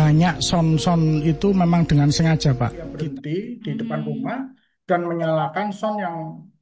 banyak son-son itu memang dengan sengaja, Pak. Dia berhenti di depan rumah dan menyalakan son yang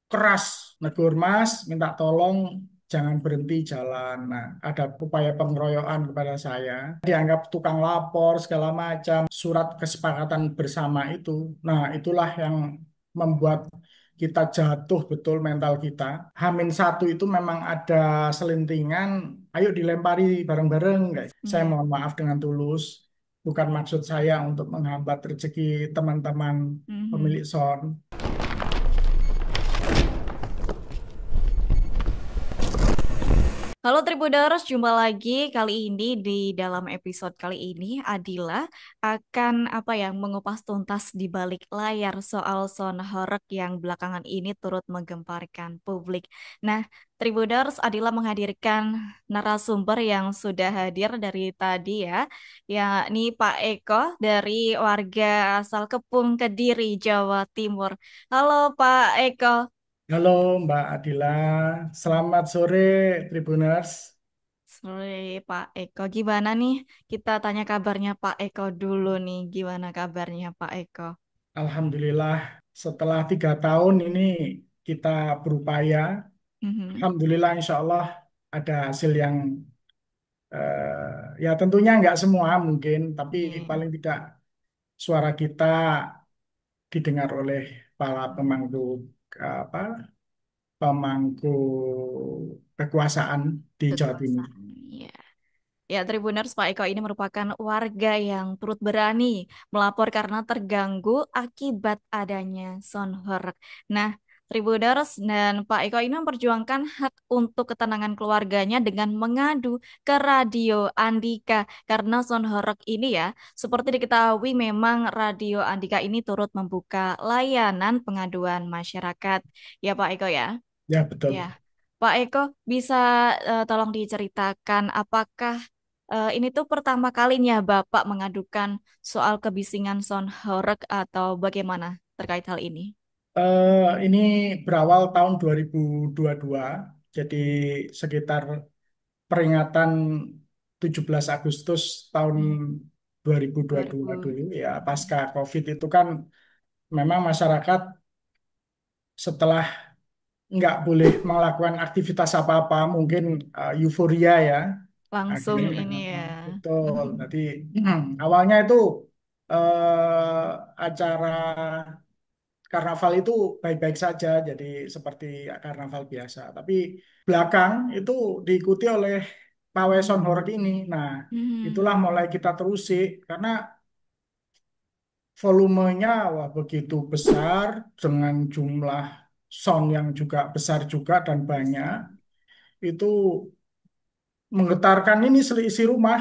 keras. Negur Mas, minta tolong jangan berhenti jalan. Nah, ada upaya pengeroyokan kepada saya. Dianggap tukang lapor segala macam. Surat kesepakatan bersama itu. Nah, itulah yang membuat kita jatuh betul mental kita. Hamin satu itu memang ada selentingan, ayo dilempari bareng-bareng, guys. Saya Iya. mohon maaf dengan tulus. Bukan maksud saya untuk menghambat rezeki teman-teman Mhm. pemilik sound. Halo Tribuners, jumpa lagi kali ini di dalam episode kali ini Adila akan mengupas tuntas di balik layar soal sound horeg yang belakangan ini turut menggemparkan publik. Nah, Tribuners, Adila menghadirkan narasumber yang sudah hadir dari tadi ya, yakni Pak Eko dari warga asal Kepung Kediri, Jawa Timur. Halo Pak Eko. Halo Mbak Adila, selamat sore Tribuners. Sore Pak Eko, gimana nih? Kita tanya kabarnya Pak Eko dulu nih. Gimana kabarnya Pak Eko? Alhamdulillah setelah 3 tahun ini kita berupaya. Mhm. Alhamdulillah insya Allah ada hasil yang ya tentunya nggak semua mungkin, tapi Iya. paling tidak suara kita didengar oleh para pemangku apa pemangku kekuasaan di Jawa Timur. Kekuasaan. Iya. Ya, Tribuners, Pak Eko ini merupakan warga yang turut berani melapor karena terganggu akibat adanya sound horeg. Nah, Tribuners dan Pak Eko ini memperjuangkan hak untuk ketenangan keluarganya dengan mengadu ke Radio Andika karena sound horeg ini ya, seperti diketahui memang Radio Andika ini turut membuka layanan pengaduan masyarakat. Ya, Pak Eko ya. Ya Ya, betul. Pak Eko bisa tolong diceritakan apakah ini tuh pertama kalinya Bapak mengadukan soal kebisingan sound horeg atau bagaimana terkait hal ini? Ini berawal tahun 2022, jadi sekitar peringatan 17 Agustus tahun Hmm, 2022 2000. dulu ya, pasca COVID itu kan memang masyarakat setelah nggak boleh melakukan aktivitas apa-apa, mungkin euforia ya. Langsung Akhirnya ini ya. betul. Nanti awalnya itu acara karnaval itu baik-baik saja, jadi seperti karnaval biasa. Tapi belakang itu diikuti oleh pawai sound horeg ini. Nah, Hmm, itulah mulai kita terusik karena volumenya wah begitu besar dengan jumlah sound yang juga besar juga dan banyak. besar. Itu menggetarkan ini seisi rumah.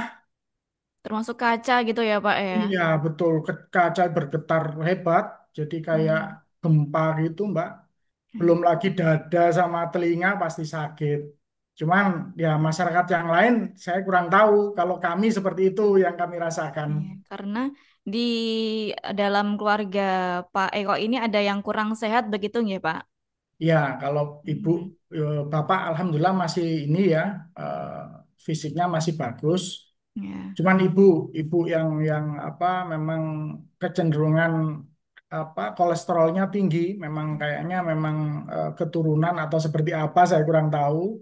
Termasuk kaca gitu ya Pak ya. Iya, betul. Kaca bergetar hebat, jadi kayak Hmm, gempa gitu, Mbak. Belum iya. lagi dada sama telinga pasti sakit. Cuman ya masyarakat yang lain saya kurang tahu. Kalau kami seperti itu yang kami rasakan. Iya, karena di dalam keluarga Pak Eko ini ada yang kurang sehat begitu nggak Pak? Ya, kalau ibu, Hmm, bapak, alhamdulillah masih ini ya, eh, fisiknya masih bagus. ya. Cuman ibu yang apa, memang kecenderungan apa kolesterolnya tinggi, memang kayaknya memang keturunan atau seperti apa saya kurang tahu.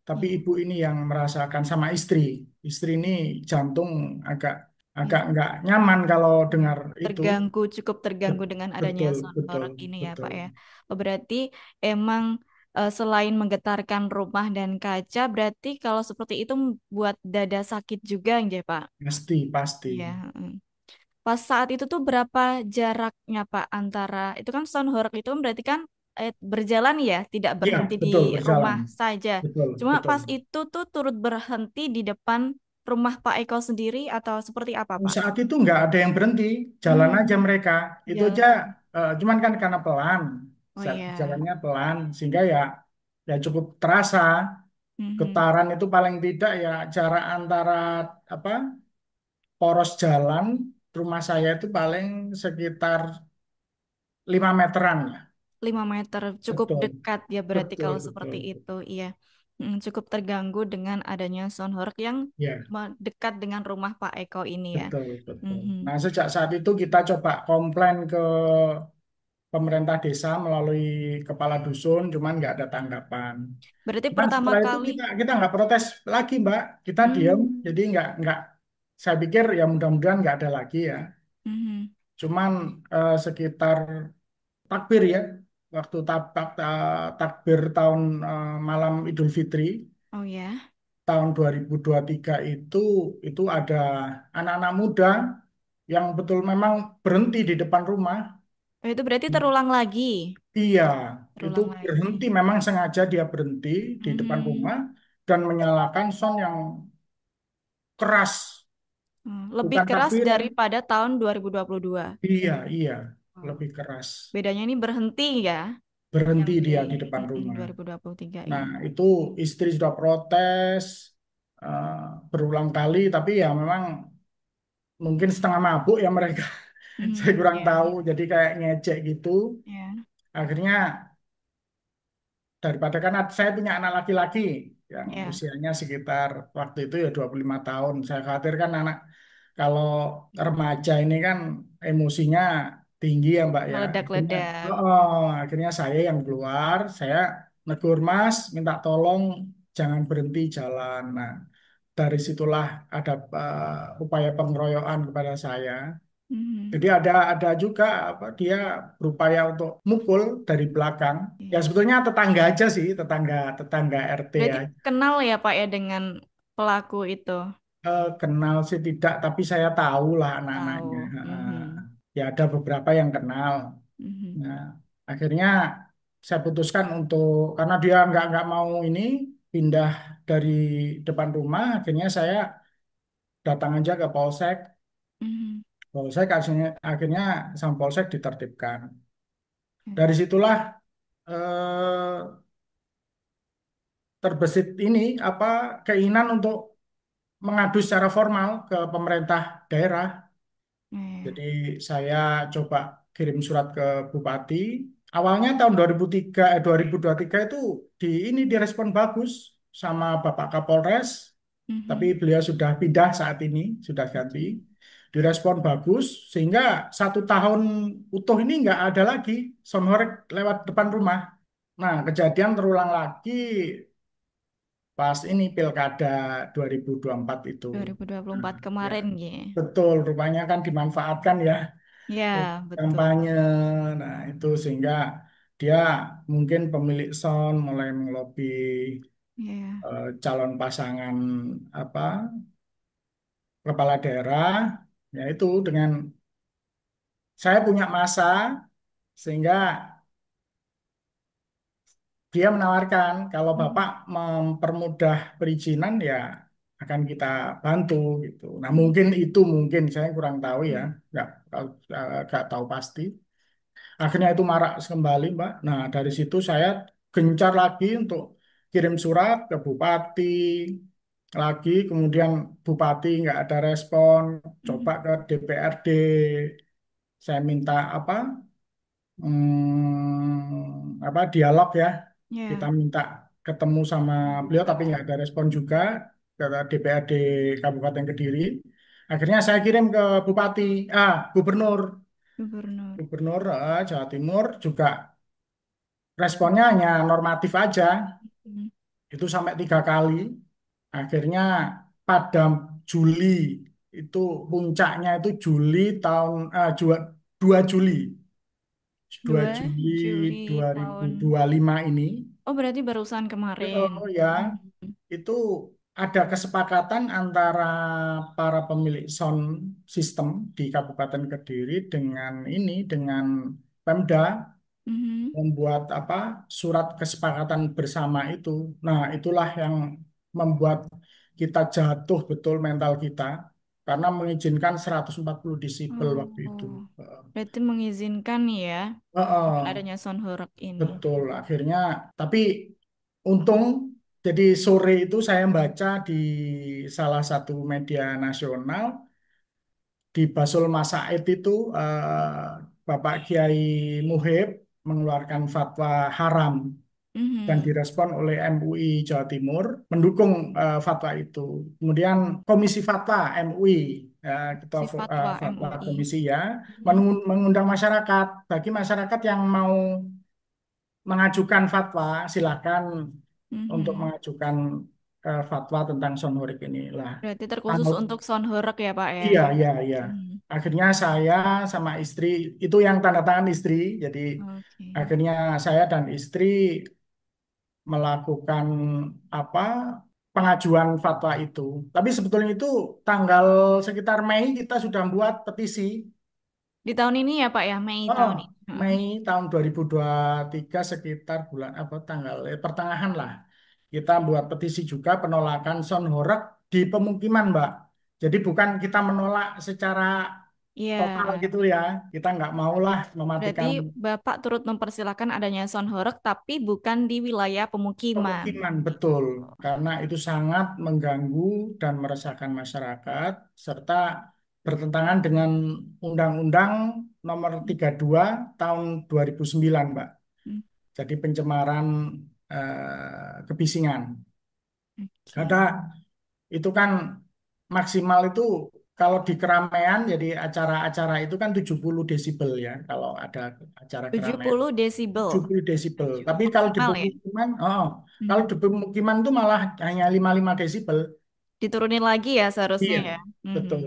Tapi Iya. ibu ini yang merasakan sama istri. Istri ini jantung agak agak Iya. nggak nyaman kalau dengar itu. Terganggu, cukup terganggu dengan adanya Betul, sound betul, horeg ini ya Pak betul. ya. Oh, berarti emang selain menggetarkan rumah dan kaca, berarti kalau seperti itu buat dada sakit juga ya Pak? Pasti, pasti. Iya. Pas saat itu tuh berapa jaraknya Pak antara itu kan sound horeg itu kan berarti kan berjalan ya, tidak Iya, berhenti di betul berjalan. rumah saja. Betul, Cuma betul. pas itu tuh turut berhenti di depan rumah Pak Eko sendiri atau seperti apa Pak? Saat itu nggak ada yang berhenti, jalan aja Hmm, mereka. Itu aja, jalan. cuman kan karena pelan, Oh iya. jalannya pelan, sehingga ya cukup terasa. Mhm. Getaran itu paling tidak ya jarak antara apa poros jalan rumah saya itu paling sekitar 5 meteran ya. 5 meter cukup Betul, dekat ya berarti betul, kalau betul. seperti itu. Iya. Cukup terganggu dengan adanya sound horeg yang Ya, dekat dengan rumah Pak Eko ini ya. betul, betul. Mhm. Nah, sejak saat itu kita coba komplain ke pemerintah desa melalui kepala dusun, cuman nggak ada tanggapan. Berarti Cuman pertama setelah itu kali, kita nggak protes lagi, Mbak. Kita diam, hmm, jadi nggak. Saya pikir ya mudah-mudahan nggak ada lagi ya. mhm. Cuman sekitar takbir ya, waktu takbir tahun malam Idul Fitri Oh ya, tahun 2023 itu ada anak-anak muda yang betul memang berhenti di depan rumah. oh, itu berarti terulang lagi, Iya, itu terulang lagi. berhenti memang sengaja dia berhenti di depan Mhm. rumah dan menyalakan sound yang keras. Lebih Bukan keras takbiran. daripada tahun 2022. Iya, iya, Oh. lebih keras. Bedanya ini berhenti ya, yang Berhenti di dia di depan rumah. 2023 Nah, ini. itu istri sudah protes eh, berulang kali, tapi ya memang mungkin setengah mabuk ya mereka. Saya kurang Ya, tahu, jadi kayak ngecek gitu. ya, Akhirnya daripada kan saya punya anak laki-laki yang ya. usianya sekitar waktu itu ya 25 tahun. Saya khawatir kan anak kalau remaja ini kan emosinya tinggi ya Mbak ya. Meledak-ledak. Akhirnya saya yang keluar, saya negur Mas, minta tolong jangan berhenti jalan. Nah, dari situlah ada upaya pengeroyokan kepada saya. Mhm. Jadi ada juga apa dia berupaya untuk mukul dari belakang. Ya Iya. sebetulnya tetangga aja sih, tetangga tetangga RT Berarti aja. kenal ya Pak ya dengan pelaku itu? Kenal sih tidak, tapi saya tahu lah anak-anaknya. Tahu. Mhm. Ya ada beberapa yang kenal. Mhm. Nah, akhirnya saya putuskan untuk karena dia nggak mau ini pindah dari depan rumah, akhirnya saya datang aja ke Polsek. Mhm. Polsek akhirnya sama Polsek ditertibkan. Ya. Dari situlah eh, terbesit ini apa keinginan untuk mengadu secara formal ke pemerintah daerah. Jadi Ya. saya coba kirim surat ke Bupati. Awalnya tahun 2023 itu ini direspon bagus sama Bapak Kapolres, tapi Mhm. beliau sudah pindah saat ini, sudah ganti. Direspon bagus sehingga 1 tahun utuh ini nggak ada lagi soundhoreg lewat depan rumah. Nah, kejadian terulang lagi pas ini Pilkada 2024 itu. 2024 Nah, ya, kemarin ya. betul, rupanya kan dimanfaatkan ya untuk Ya, betul. kampanye. Nah, itu sehingga dia mungkin pemilik sound mulai melobi Ya. calon pasangan apa kepala daerah, yaitu dengan saya punya masa sehingga dia menawarkan kalau Bapak Mhm. mempermudah perizinan ya akan kita bantu gitu. Nah Mhm. mungkin saya kurang tahu ya, nggak nggak tahu pasti. Akhirnya itu marak kembali Mbak. Nah dari situ saya gencar lagi untuk kirim surat ke Bupati lagi, kemudian Bupati nggak ada respon, coba Mhm. ke DPRD, saya minta apa dialog ya. Kita Ya. minta ketemu sama beliau tapi nggak ada respon juga ke DPRD Kabupaten Kediri. Akhirnya saya kirim ke Bupati, Gubernur, Gubernur. Jawa Timur juga responnya hanya normatif aja. Mhm. Itu sampai 3 kali. Akhirnya pada Juli itu puncaknya itu Juli tahun 2 Juli 2 2 Juli Juli dua ribu tahun. dua puluh lima ini. Oh, berarti barusan kemarin. Ya, Mhm. itu ada kesepakatan antara para pemilik sound system di Kabupaten Kediri dengan Pemda Mhm. membuat surat kesepakatan bersama itu. Nah, itulah yang membuat kita jatuh betul mental kita karena mengizinkan 140 desibel waktu itu. Oh, berarti mengizinkan ya dengan Heeh. adanya sound horeg ini. Betul, akhirnya, tapi untung, jadi sore itu saya baca di salah satu media nasional, di Basul Masaid itu, Bapak Kiai Muhib mengeluarkan fatwa haram. dan Mhm. direspon oleh MUI Jawa Timur mendukung fatwa itu. Kemudian Komisi Fatwa MUI, kita Si fatwa fatwa MUI. komisi ya, Mhm. mengundang masyarakat. Bagi masyarakat yang mau mengajukan fatwa, silakan untuk Mhm. mengajukan fatwa tentang sonhorik ini lah. Berarti terkhusus Tanggal, untuk sound horeg ya, Pak ya. iya, iya, iya. Mhm. Akhirnya saya sama istri, itu yang tanda tangan istri, jadi Oke. akhirnya saya dan istri melakukan apa pengajuan fatwa itu. Tapi sebetulnya itu tanggal sekitar Mei kita sudah buat petisi. Di tahun ini ya, Pak ya, Mei Oh, tahun ini. Heeh. Mei tahun 2023 sekitar bulan apa tanggal pertengahan lah. Kita buat petisi juga penolakan sound horeg di pemukiman, Mbak. Jadi bukan kita menolak secara total Iya. gitu ya. Kita nggak mau lah Berarti mematikan Bapak turut mempersilahkan adanya sound horeg, tapi bukan di wilayah pemukiman. pemukiman, betul. Karena itu sangat mengganggu dan meresahkan masyarakat, serta bertentangan dengan Undang-Undang Nomor 32 Tahun 2009, Mbak. Hmm. Jadi pencemaran kebisingan. Karena Oke. itu kan maksimal itu kalau di keramaian, jadi acara-acara itu kan 70 desibel ya. Kalau ada acara tujuh keramaian. puluh desibel. 70 desibel. Tapi kalau di Maksimal ya. pemukiman, kalau Hmm. di pemukiman itu malah hanya 55 desibel. Diturunin lagi ya seharusnya Iya, ya. Mhm. betul.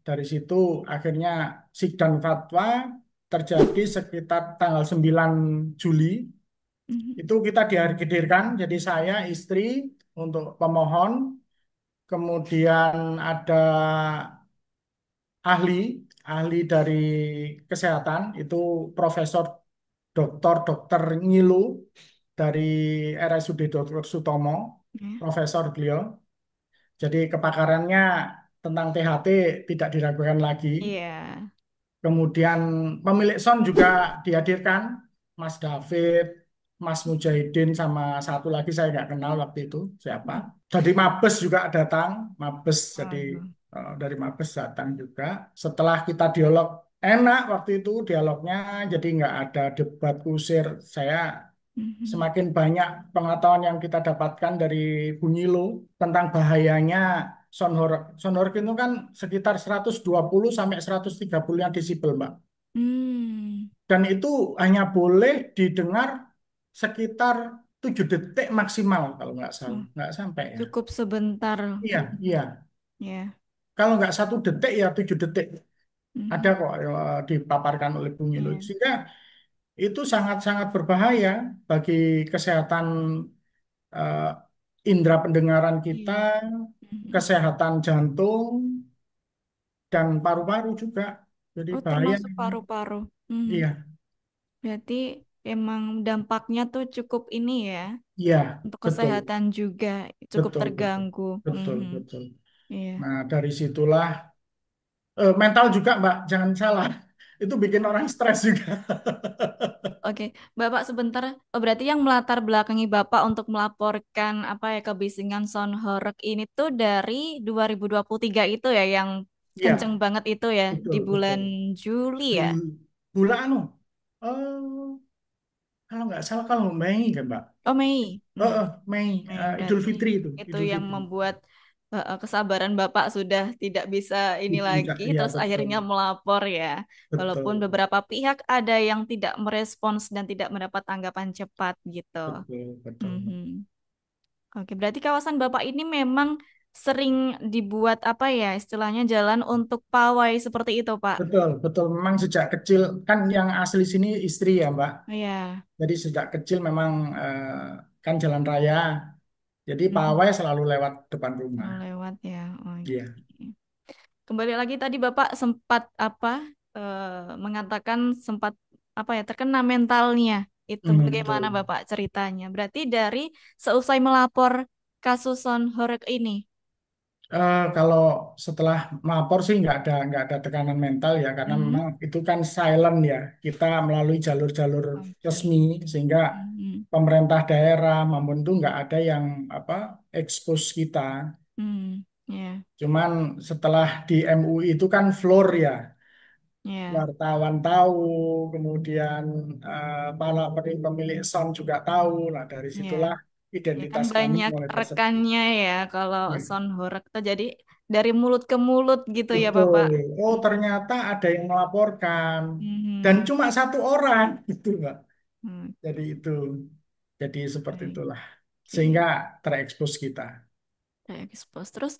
Dari situ akhirnya sidang fatwa terjadi sekitar tanggal 9 Juli. Mhm. Itu kita dihadirkan, jadi saya, istri untuk pemohon, kemudian ada ahli, ahli dari kesehatan, itu Profesor Dokter Ngilu dari RSUD Dr. Sutomo, Ya. profesor beliau. Jadi kepakarannya tentang THT tidak diragukan lagi. Iya. Kemudian pemilik sound juga dihadirkan, Mas David, Mas Mujahidin, sama satu lagi saya nggak kenal waktu itu siapa. Dari Mabes juga datang, Mabes jadi Waduh. dari Mabes datang juga. Setelah kita dialog enak waktu itu dialognya, jadi nggak ada debat kusir. Saya Mhm. semakin banyak pengetahuan yang kita dapatkan dari Bunyilo tentang bahayanya sound horeg. Sound horeg itu kan sekitar 120 sampai 130 desibel, Mbak. Hmm. Dan itu hanya boleh didengar sekitar 7 detik maksimal kalau nggak salah. Oh, Nggak sampai ya. cukup sebentar. Iya, iya. Ya. Kalau nggak 1 detik ya 7 detik. Ada Mhm. kok dipaparkan oleh Bunyilo. Ya. Sehingga itu sangat-sangat berbahaya bagi kesehatan eh, indera pendengaran kita, Iya. Mhm. kesehatan jantung, dan paru-paru juga. Jadi Oh, bahaya termasuk memang. paru-paru. Mhm. Iya, Berarti emang dampaknya tuh cukup ini ya, iya, untuk betul, kesehatan juga cukup betul, betul, terganggu. betul, Mhm. betul. Iya. Nah, dari situlah mental juga, Mbak, jangan salah. Itu bikin orang stres juga. Oke, Bapak sebentar. Oh, berarti yang melatar belakangi Bapak untuk melaporkan apa ya kebisingan sound horeg ini tuh dari 2023 itu ya, yang Iya, kenceng banget itu ya di betul, betul. bulan Juli ya. Bul bulan anu, oh, kalau nggak salah kalau Mei kan, Mbak. Oh, Mei. Mei, Mei Idul berarti Fitri itu, itu Idul yang Fitri. membuat kesabaran Bapak sudah tidak bisa ini Tidak, lagi, iya terus betul, akhirnya melapor ya. Walaupun betul, beberapa pihak ada yang tidak merespons dan tidak mendapat tanggapan cepat gitu. betul, betul. Mhm. Oke, berarti kawasan Bapak ini memang sering dibuat apa ya, istilahnya jalan untuk pawai seperti itu, Pak. Betul, betul. Memang sejak kecil kan yang asli sini istri ya, Mbak. Iya. Jadi sejak kecil memang kan jalan raya. Jadi Mhm. pawai selalu lewat depan rumah. Oh, lewat ya. Iya. Oke. Kembali lagi tadi Bapak sempat apa mengatakan sempat apa ya terkena mentalnya. Itu bagaimana Betul. Bapak ceritanya? Berarti dari seusai melapor kasus Son Horeg ini. Kalau setelah melapor sih nggak ada tekanan mental ya karena Mhm. memang itu kan silent ya. Kita melalui jalur-jalur Oke. resmi sehingga Mhm. pemerintah daerah maupun itu nggak ada yang apa expose kita. Hmm, ya. Cuman setelah di MUI itu kan floor ya. Ya. wartawan tahu, kemudian para pemilik sound juga tahu. Nah, dari Ya. situlah Ya kan identitas kami banyak mulai tersebut. rekannya ya kalau Ya, sound horeg tuh jadi dari mulut ke mulut gitu ya betul. Bapak. Oh, Hmm. ternyata ada yang melaporkan dan Mhm. cuma satu orang, gitu, Mbak. Jadi Oke. itu, jadi seperti Baik. itulah, sehingga Oke. terekspos kita. Terekspos. Terus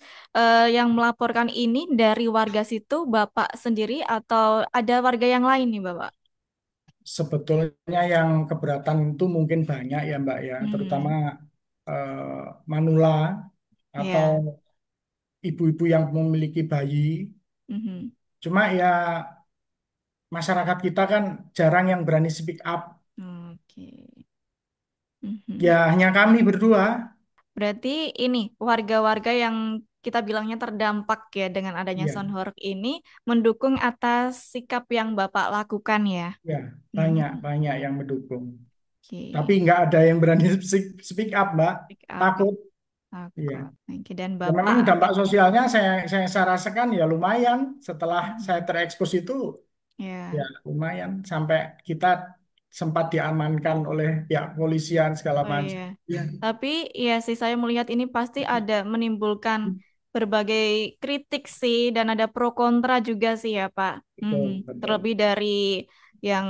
yang melaporkan ini dari warga situ Bapak sendiri atau ada warga yang lain nih Bapak? Sebetulnya yang keberatan itu mungkin banyak ya Mbak ya, terutama Hmm. manula atau Ya. ibu-ibu yang memiliki bayi. Mhm. Cuma ya masyarakat kita kan jarang yang berani speak up. Oke. Mhm. Ya hanya kami berdua. Berarti ini warga-warga yang kita bilangnya terdampak ya dengan adanya Ya, sound horeg ini mendukung atas sikap yang Bapak lakukan ya. ya banyak Mhm. banyak yang mendukung. Tapi Oke. nggak ada yang berani speak up Mbak. Pick up ya. Takut. Iya. Takut. Oke. Dan Ya memang Bapak dampak adanya. sosialnya saya rasakan ya lumayan setelah saya Mhm. terekspos itu. Ya, Ya. lumayan sampai kita sempat diamankan oleh pihak kepolisian segala Oh iya. macam. Ya, Tapi ya sih saya melihat ini pasti ada menimbulkan berbagai kritik sih dan ada pro kontra juga sih ya Pak. Mhm. betul, Terlebih betul. dari yang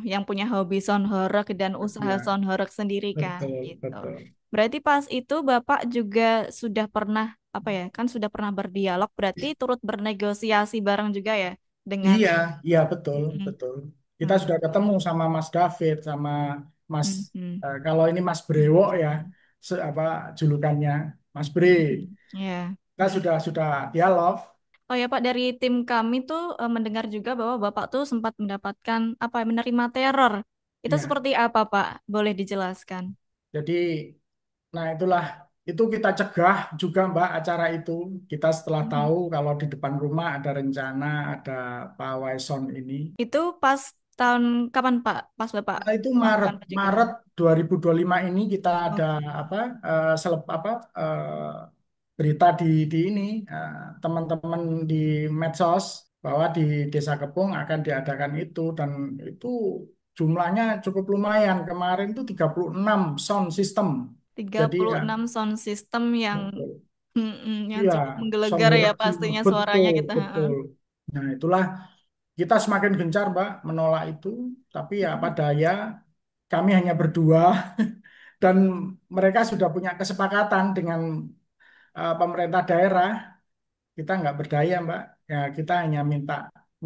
yang punya hobi sound horeg dan usaha Ya, sound horeg sendiri kan betul, gitu. betul. Berarti pas itu Bapak juga sudah pernah apa ya kan sudah pernah berdialog berarti turut bernegosiasi bareng juga ya dengan. Iya, iya betul, Mhm. betul. Kita sudah Oke. ketemu sama Mas David, sama Mas Mhm. kalau ini Mas Brewok ya, apa julukannya Mas Bre. Mhm. Ya. Kita sudah dialog. Oh ya Pak, dari tim kami tuh mendengar juga bahwa Bapak tuh sempat mendapatkan apa menerima teror. Itu Ya, seperti apa Pak? Boleh dijelaskan? jadi nah itulah itu kita cegah juga Mbak acara itu. Kita setelah Mhm. tahu kalau di depan rumah ada rencana ada pawai sound ini. Itu pas tahun kapan Pak? Pas Bapak Nah, itu Maret melakukan pencegahan. Maret 2025 ini kita ada Oke. apa apa berita di ini teman-teman di medsos bahwa di Desa Kepung akan diadakan itu dan itu jumlahnya cukup lumayan. Kemarin itu 36 sound system. Tiga Jadi puluh ya enam sound system yang betul. yang Iya, cukup sound menggelegar ya horeg pastinya suaranya betul, kita. Heeh. betul. Nah, itulah kita semakin gencar, Mbak, menolak itu. Tapi ya Mhm. pada ya kami hanya berdua dan mereka sudah punya kesepakatan dengan pemerintah daerah. Kita nggak berdaya, Mbak. Ya, kita hanya minta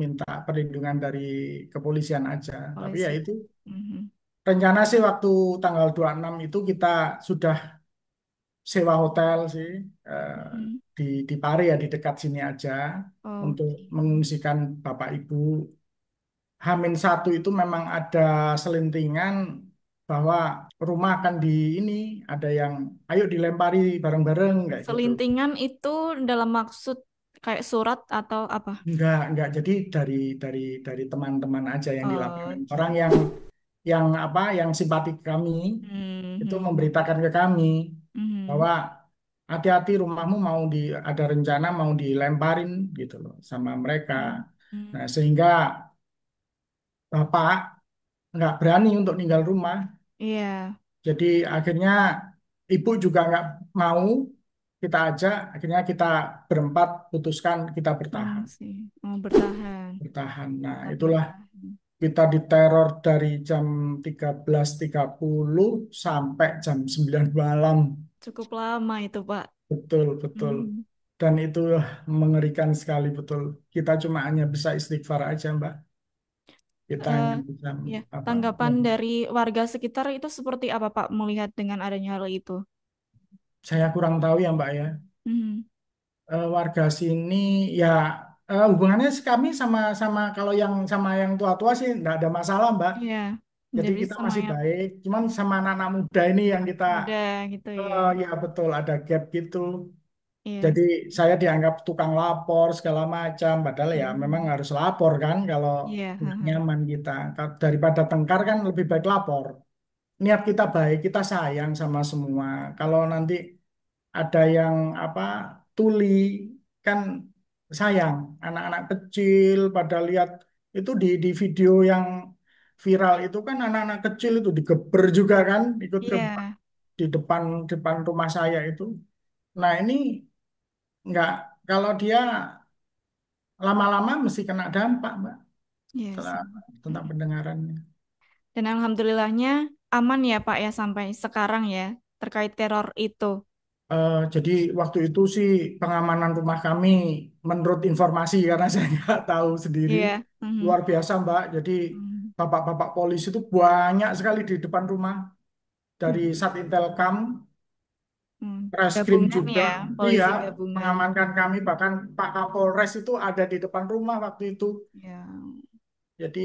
minta perlindungan dari kepolisian aja. Tapi ya Polisi. itu Mhm. rencana sih waktu tanggal 26 itu kita sudah sewa hotel sih Mhm. di Pare ya di dekat sini aja untuk Oke. mengungsikan Bapak Ibu. Hamin 1 itu memang ada selentingan bahwa rumah akan di ini ada yang ayo dilempari bareng-bareng kayak gitu. Selintingan itu dalam maksud kayak surat atau apa? Enggak. Jadi dari teman-teman aja yang di lapangan. Orang Oke. yang apa yang simpati ke kami itu Mhm. memberitakan ke kami Mhm. bahwa hati-hati rumahmu mau ada rencana mau dilemparin gitu loh sama mereka. Nah, Mhm. sehingga bapak nggak berani untuk tinggal rumah. Iya, Jadi akhirnya ibu juga nggak mau kita ajak. Akhirnya kita berempat putuskan kita bertahan. mengungsi. Mau bertahan. Bertahan. Nah, Tetap itulah bertahan. kita diteror dari jam 13.30 sampai jam 9 malam. Cukup lama itu, Pak. Betul, betul. Mhm. Dan itu mengerikan sekali, betul. Kita cuma hanya bisa istighfar aja, Mbak. Kita Eh, hanya bisa ya, apa? tanggapan dari warga sekitar itu seperti apa, Pak, melihat dengan adanya hal itu? Saya kurang tahu ya, Mbak ya. Mhm. Warga sini ya hubungannya sih kami sama sama kalau yang sama yang tua-tua sih enggak ada masalah, Mbak. Iya, Jadi jadi kita masih semuanya baik. Cuman sama anak-anak muda ini yang kita mudah gitu ya. ya betul ada gap gitu. Iya. Jadi saya dianggap tukang lapor segala macam, padahal ya memang Mhm. harus lapor kan kalau Iya, nggak haha. nyaman kita. Daripada tengkar kan lebih baik lapor. Niat kita baik, kita sayang sama semua. Kalau nanti ada yang apa tuli kan sayang, anak-anak kecil pada lihat Itu di video yang viral itu kan anak-anak kecil itu digeber juga kan, ikut ke Iya, di depan depan rumah saya itu. Nah ini nggak, kalau dia lama-lama mesti kena dampak, Mbak, iya setelah sih. tentang Mm. pendengarannya. Dan alhamdulillahnya aman ya Pak ya sampai sekarang ya terkait teror itu. Jadi waktu itu sih pengamanan rumah kami, menurut informasi karena saya nggak tahu sendiri, Iya. Mhm. luar biasa Mbak. Jadi Mhm. bapak-bapak polisi itu banyak sekali di depan rumah, dari Mhm. Satintelkam, Hmm. Reskrim Gabungan juga, ya, iya, polisi gabungan. mengamankan kami. Bahkan Pak Kapolres itu ada di depan rumah waktu itu. Ya, Jadi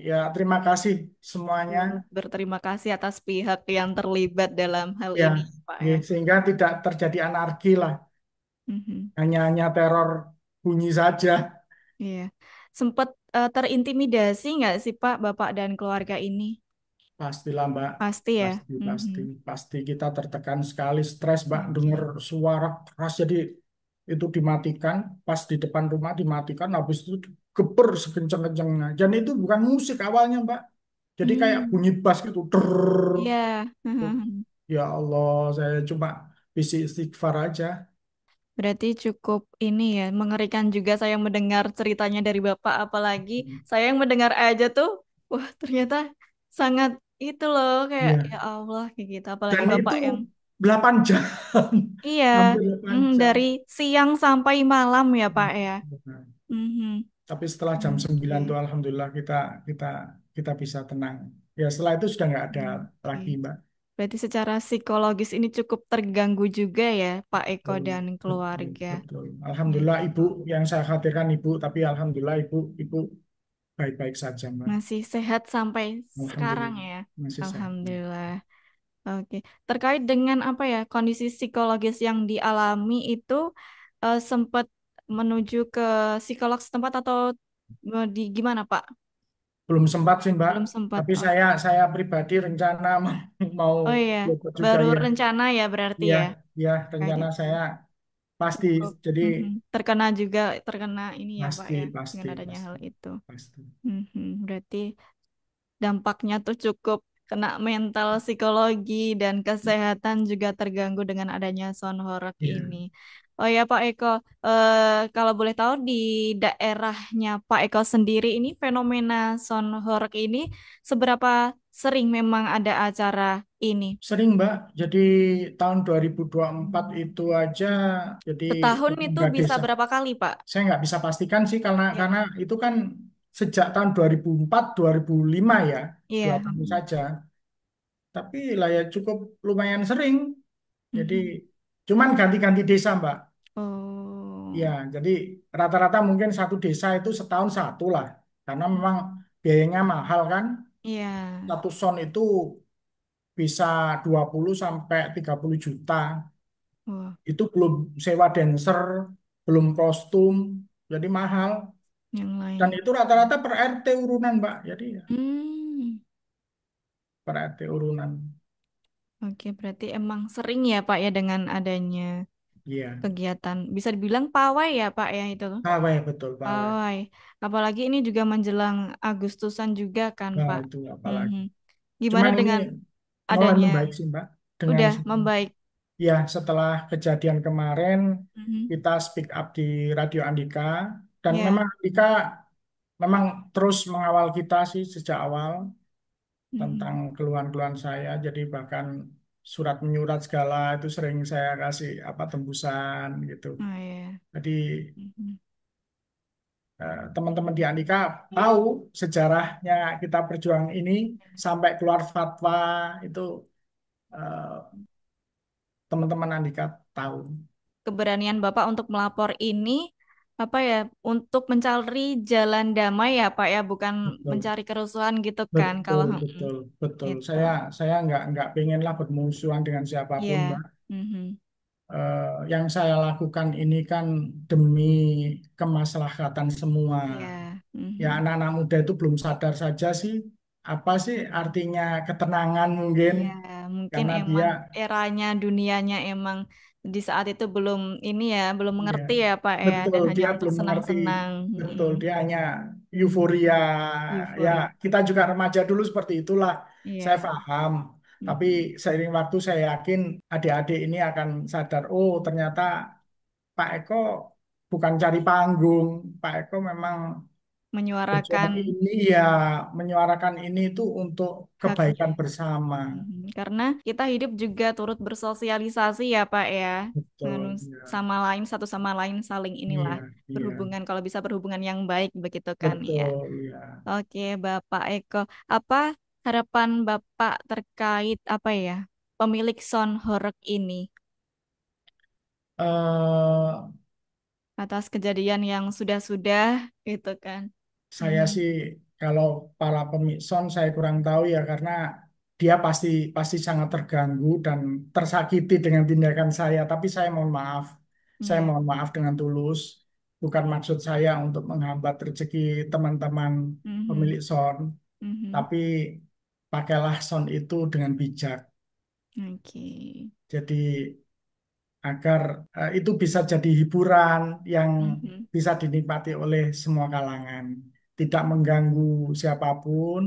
ya terima kasih semuanya. turut berterima kasih atas pihak yang terlibat dalam hal Ya, ini, Pak ya, ya. sehingga tidak terjadi anarki lah, Mhm. hanya teror bunyi saja. Iya. Sempat terintimidasi nggak sih Pak, Bapak dan keluarga ini? Pastilah Mbak, Pasti ya. pasti, Mhm. pasti kita tertekan sekali, stres Mbak, dengar Oke. suara keras, jadi itu dimatikan, pas di depan rumah dimatikan, habis itu geber sekencang-kencangnya. Dan itu bukan musik awalnya Mbak, jadi kayak Hmm. bunyi bass gitu. Drrrr. Iya. Ya Allah, saya cuma bisi istighfar aja. Berarti cukup ini ya, mengerikan juga saya mendengar ceritanya dari Bapak, apalagi saya yang mendengar aja tuh, wah ternyata sangat itu loh, kayak Iya. ya Allah kayak gitu. Apalagi Dan Bapak itu yang 8 jam, iya, hampir 8 jam. dari siang sampai malam ya Pak ya. Benar. Mhm. Tapi setelah jam 9 tuh Oke. alhamdulillah kita kita bisa tenang. Ya setelah itu sudah nggak ada lagi Oke. Mbak. Berarti secara psikologis ini cukup terganggu juga ya Pak Eko Betul, dan betul, keluarga. betul. Alhamdulillah Gitu. ibu, yang saya khawatirkan ibu, tapi alhamdulillah ibu baik-baik saja Mbak. Masih sehat sampai sekarang Alhamdulillah ya. masih sehat. Alhamdulillah. Oke, terkait dengan apa ya kondisi psikologis yang dialami itu sempat menuju ke psikolog setempat atau di gimana Pak? Belum sempat sih Mbak, Belum sempat. tapi Oke. saya pribadi rencana mau Oh iya, berobat juga baru ya. rencana ya berarti Iya, ya. iya Kayak rencana gitu. saya pasti. Cukup. Jadi Mhm. Terkena juga terkena ini ya Pak pasti, ya pasti, dengan adanya hal pasti, itu. pasti. Mhm. Berarti dampaknya tuh cukup kena mental, psikologi, dan kesehatan juga terganggu dengan adanya sound horeg Iya. ini. Oh ya Pak Eko, kalau boleh tahu di daerahnya Pak Eko sendiri ini fenomena sound horeg ini seberapa sering memang ada acara ini? Sering Mbak, jadi tahun 2024 itu aja, jadi Setahun itu tetangga bisa desa. berapa kali Pak? Saya nggak bisa pastikan sih Ya. karena itu kan sejak tahun 2004, 2005 ya, dua Iya. tahun saja. Tapi lah ya cukup lumayan sering. Jadi Mhm. cuman ganti-ganti desa Mbak. Ya, Oh, jadi rata-rata mungkin satu desa itu setahun satu lah. Karena memang biayanya mahal kan. iya. Satu son itu bisa 20 sampai 30 juta. Wah, Itu belum sewa dancer, belum kostum, jadi mahal. yang Dan lain. itu rata-rata per RT urunan, Mbak. Jadi ya, Hmm. per RT urunan. Oke, berarti emang sering ya Pak ya dengan adanya Iya. kegiatan. Bisa dibilang pawai ya Pak ya itu. Pawai betul, pawai. Pawai. Apalagi ini juga menjelang Agustusan juga kan Nah, Pak. itu Mhm. apalagi. Gimana Cuman ini dengan mulai adanya membaik sih, Mbak. Dengan udah membaik? ya setelah kejadian kemarin Mhm. kita speak up di Radio Andika dan Ya. memang Andika memang terus mengawal kita sih sejak awal tentang Mhm. keluhan-keluhan saya. Jadi bahkan surat menyurat segala itu sering saya kasih apa tembusan gitu. Oh ya. Jadi Mhm. teman-teman di Andika tahu sejarahnya kita berjuang ini sampai keluar fatwa itu, eh, teman-teman Andika tahu. Keberanian Bapak untuk melapor ini apa ya untuk mencari jalan damai ya Pak ya, bukan Betul, mencari kerusuhan gitu kan betul, kalau betul, betul. gitu. Saya nggak pengen lah bermusuhan dengan siapapun, Iya. Mbak. Mhm. Yang saya lakukan ini kan demi kemaslahatan semua. Iya. Ya Mhm. anak-anak muda itu belum sadar saja sih apa sih artinya ketenangan mungkin Iya, mungkin karena dia emang eranya dunianya emang di saat itu belum ini ya, belum ya mengerti ya Pak ya, betul dan hanya dia untuk belum mengerti, senang-senang. Mm-mm. betul dia hanya euforia. Ya, Euforia. kita juga remaja dulu seperti itulah. Saya Iya. paham. Tapi Mhm. seiring waktu saya yakin adik-adik ini akan sadar, oh ternyata Pak Eko bukan cari panggung. Pak Eko memang berjuang Menyuarakan ini ya, menyuarakan ini itu untuk kebaikan haknya. bersama. Karena kita hidup juga turut bersosialisasi ya Pak ya. Betul, Sama lain, satu sama lain saling inilah iya, iya, berhubungan, kalau bisa berhubungan yang baik begitu kan ya. betul, iya. Oke, Bapak Eko, apa harapan Bapak terkait apa ya, pemilik Sound Horeg ini Eh, atas kejadian yang sudah-sudah gitu kan? saya Mhm. sih kalau para pemikson saya kurang tahu ya karena dia pasti pasti sangat terganggu dan tersakiti dengan tindakan saya. Tapi saya mohon maaf, saya Iya. mohon maaf dengan tulus. Bukan maksud saya untuk menghambat rezeki teman-teman Mhm. pemilik sound, Mhm. tapi pakailah sound itu dengan bijak. Oke. Jadi agar itu bisa jadi hiburan yang Mhm. bisa dinikmati oleh semua kalangan, tidak mengganggu siapapun,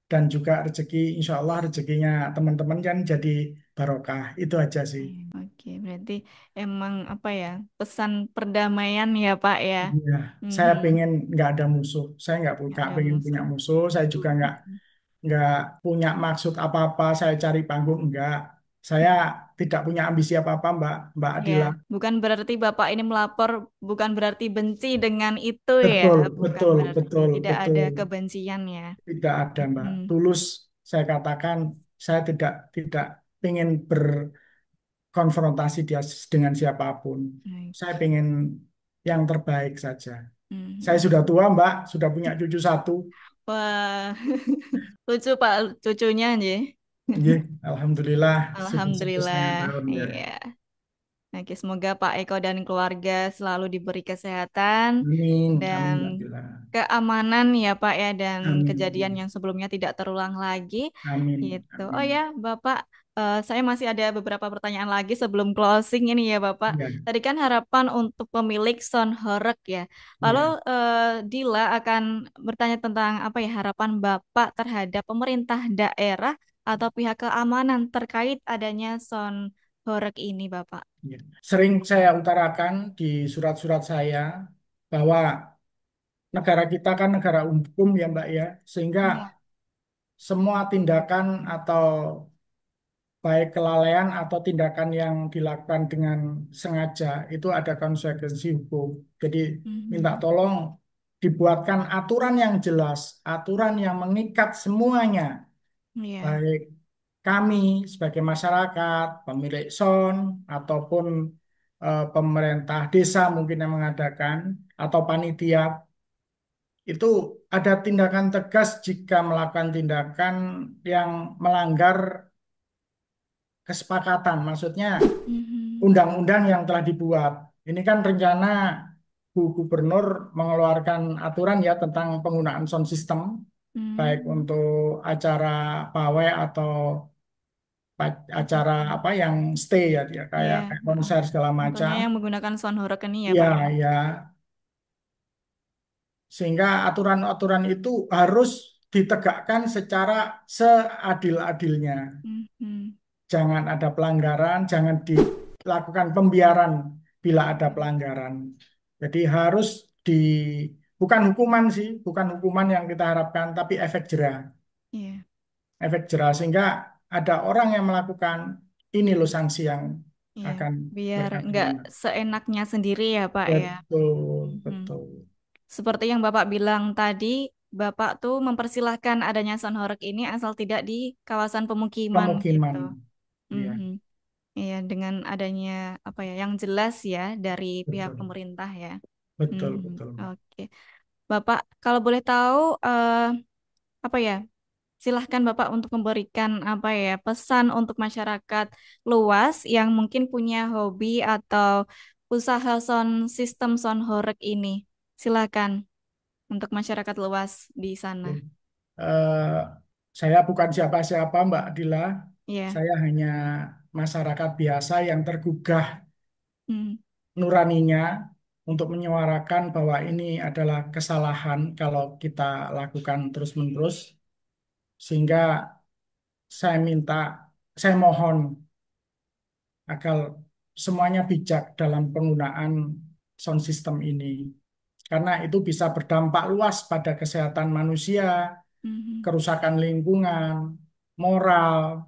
dan juga rezeki, insya Allah rezekinya teman-teman kan jadi barokah. Itu aja sih. Oke, berarti emang apa ya, pesan perdamaian ya Pak ya. Iya, saya Mhm. pengen nggak ada musuh. Saya Nggak nggak ada pengen punya musuh. musuh. Saya juga Mhm. nggak punya maksud apa-apa. Saya cari panggung enggak. Saya tidak punya ambisi apa-apa, Mbak Ya, Adila. bukan berarti Bapak ini melapor, bukan berarti benci dengan itu ya, Betul, bukan betul, berarti betul, tidak ada betul. kebencian ya. Tidak ada, Mbak. Mhm. Tulus saya katakan, saya tidak ingin berkonfrontasi dia dengan siapapun. Saya Oke. ingin yang terbaik saja. Saya Mhm. sudah tua, Mbak, sudah punya cucu satu. Wah, lucu Pak cucunya aja. Nggih, alhamdulillah sudah satu setengah Alhamdulillah, tahun ya. iya. Oke, semoga Pak Eko dan keluarga selalu diberi kesehatan Amin, dan amin, alhamdulillah. keamanan ya Pak ya, dan kejadian Amin, yang sebelumnya tidak terulang lagi amin, gitu. Oh ya amin. Bapak, saya masih ada beberapa pertanyaan lagi sebelum closing ini ya Bapak. Ya, Tadi kan harapan untuk pemilik Sound Horeg ya. Lalu ya. Dila akan bertanya tentang apa ya, harapan Bapak terhadap pemerintah daerah atau pihak keamanan terkait adanya Sound Horeg ini Bapak. Ya. Sering saya utarakan di surat-surat saya bahwa negara kita kan negara hukum ya Mbak ya, sehingga Iya. semua tindakan atau baik kelalaian atau tindakan yang dilakukan dengan sengaja itu ada konsekuensi hukum. Jadi minta Mhm. tolong dibuatkan aturan yang jelas, aturan yang mengikat semuanya, Iya. baik kami sebagai masyarakat, pemilik sound ataupun pemerintah desa mungkin yang mengadakan atau panitia itu ada tindakan tegas jika melakukan tindakan yang melanggar kesepakatan, maksudnya Mhm. undang-undang yang telah dibuat. Ini kan rencana Bu Gubernur mengeluarkan aturan ya tentang penggunaan sound system, baik Hmm. untuk acara pawai atau acara apa yang stay ya, dia Iya. kayak Heeh. konser segala Contohnya macam. yang menggunakan sound horeg ini ya, Pak ya. Ya, ya, sehingga aturan-aturan itu harus ditegakkan secara seadil-adilnya. Mhm. Jangan ada pelanggaran, jangan dilakukan pembiaran bila ada pelanggaran. Jadi harus di bukan hukuman sih, bukan hukuman yang kita harapkan, tapi Iya. efek jerah sehingga ada orang yang melakukan ini loh sanksi yang Iya. akan Biar mereka nggak terima. seenaknya sendiri ya, Pak ya. Betul, Mhm. betul. Seperti yang Bapak bilang tadi, Bapak tuh mempersilahkan adanya sound horeg ini asal tidak di kawasan pemukiman gitu. Pemukiman, ya, Mhm. Iya, dengan adanya apa ya, yang jelas ya dari pihak betul, pemerintah ya. betul, Mhm. betul. Oke. Bapak, kalau boleh tahu apa ya? Silahkan Bapak untuk memberikan apa ya, pesan untuk masyarakat luas yang mungkin punya hobi atau usaha sound system sound horeg ini. Silakan untuk masyarakat luas di sana. Oke. Eh, saya bukan siapa-siapa, Mbak Dila. Iya. Saya hanya masyarakat biasa yang tergugah Hmm. nuraninya untuk menyuarakan bahwa ini adalah kesalahan kalau kita lakukan terus-menerus, sehingga saya minta, saya mohon agar semuanya bijak dalam penggunaan sound system ini. Karena itu bisa berdampak luas pada kesehatan manusia, Mhm. kerusakan lingkungan, moral.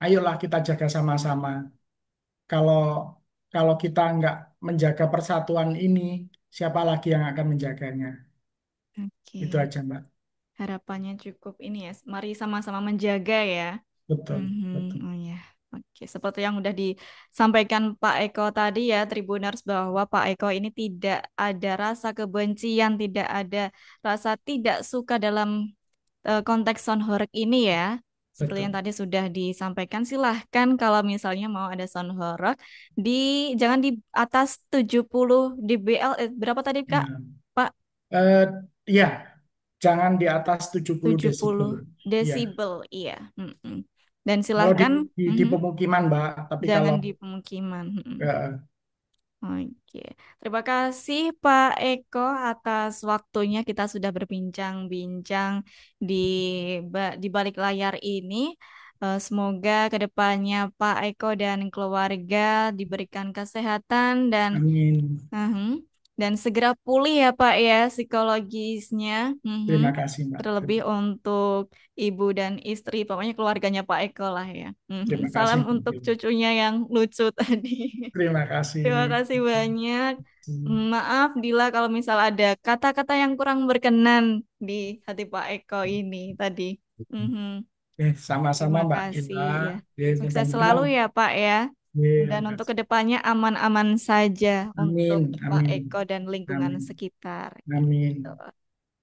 Ayolah kita jaga sama-sama. Kalau kalau kita nggak menjaga persatuan ini, siapa lagi yang akan menjaganya? Itu Oke, aja, Mbak. harapannya cukup ini ya. Mari sama-sama menjaga ya. Betul, Mhm, betul, oh ya. Oke, seperti yang udah disampaikan Pak Eko tadi ya, Tribuners, bahwa Pak Eko ini tidak ada rasa kebencian, tidak ada rasa tidak suka dalam konteks sound horeg ini ya. Seperti yang betul. tadi sudah disampaikan, silahkan kalau misalnya mau ada sound horeg, di jangan di atas 70 dBl, berapa tadi Kak? Ya, Pak, eh, ya, jangan di atas 70 70 desibel. Ya, desibel, iya. Mm-mm. Dan kalau silahkan, di mhm, pemukiman, Mbak. Tapi jangan kalau di pemukiman. Mm-mm. eh, Oke, terima kasih Pak Eko atas waktunya. Kita sudah berbincang-bincang di di balik layar ini. Semoga kedepannya Pak Eko dan keluarga diberikan kesehatan dan amin. mhm, dan segera pulih ya Pak ya psikologisnya. Mhm. Terima kasih, Mbak. Terlebih untuk ibu dan istri, pokoknya keluarganya Pak Eko lah ya. Mhm. Terima Salam kasih, Bu. untuk cucunya yang lucu tadi. Terima kasih. Terima kasih banyak. Maaf Dila kalau misal ada kata-kata yang kurang berkenan di hati Pak Eko ini tadi. Mhm. Sama-sama Terima Mbak Gita. kasih ya. Sampai Sukses jumpa. selalu ya Pak ya. Dan Terima untuk kasih. kedepannya aman-aman saja untuk Amin, Pak amin, Eko dan lingkungan amin, sekitar. Gitu. amin.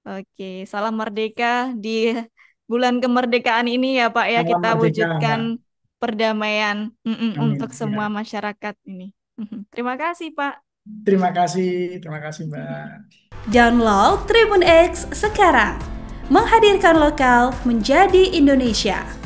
Oke, salam merdeka di bulan kemerdekaan ini ya Pak ya, Salam kita merdeka, wujudkan Mbak. perdamaian untuk Amin. semua Ya. masyarakat ini. Terima kasih Pak. Terima kasih Mbak. Download Tribun X sekarang. Menghadirkan lokal menjadi Indonesia.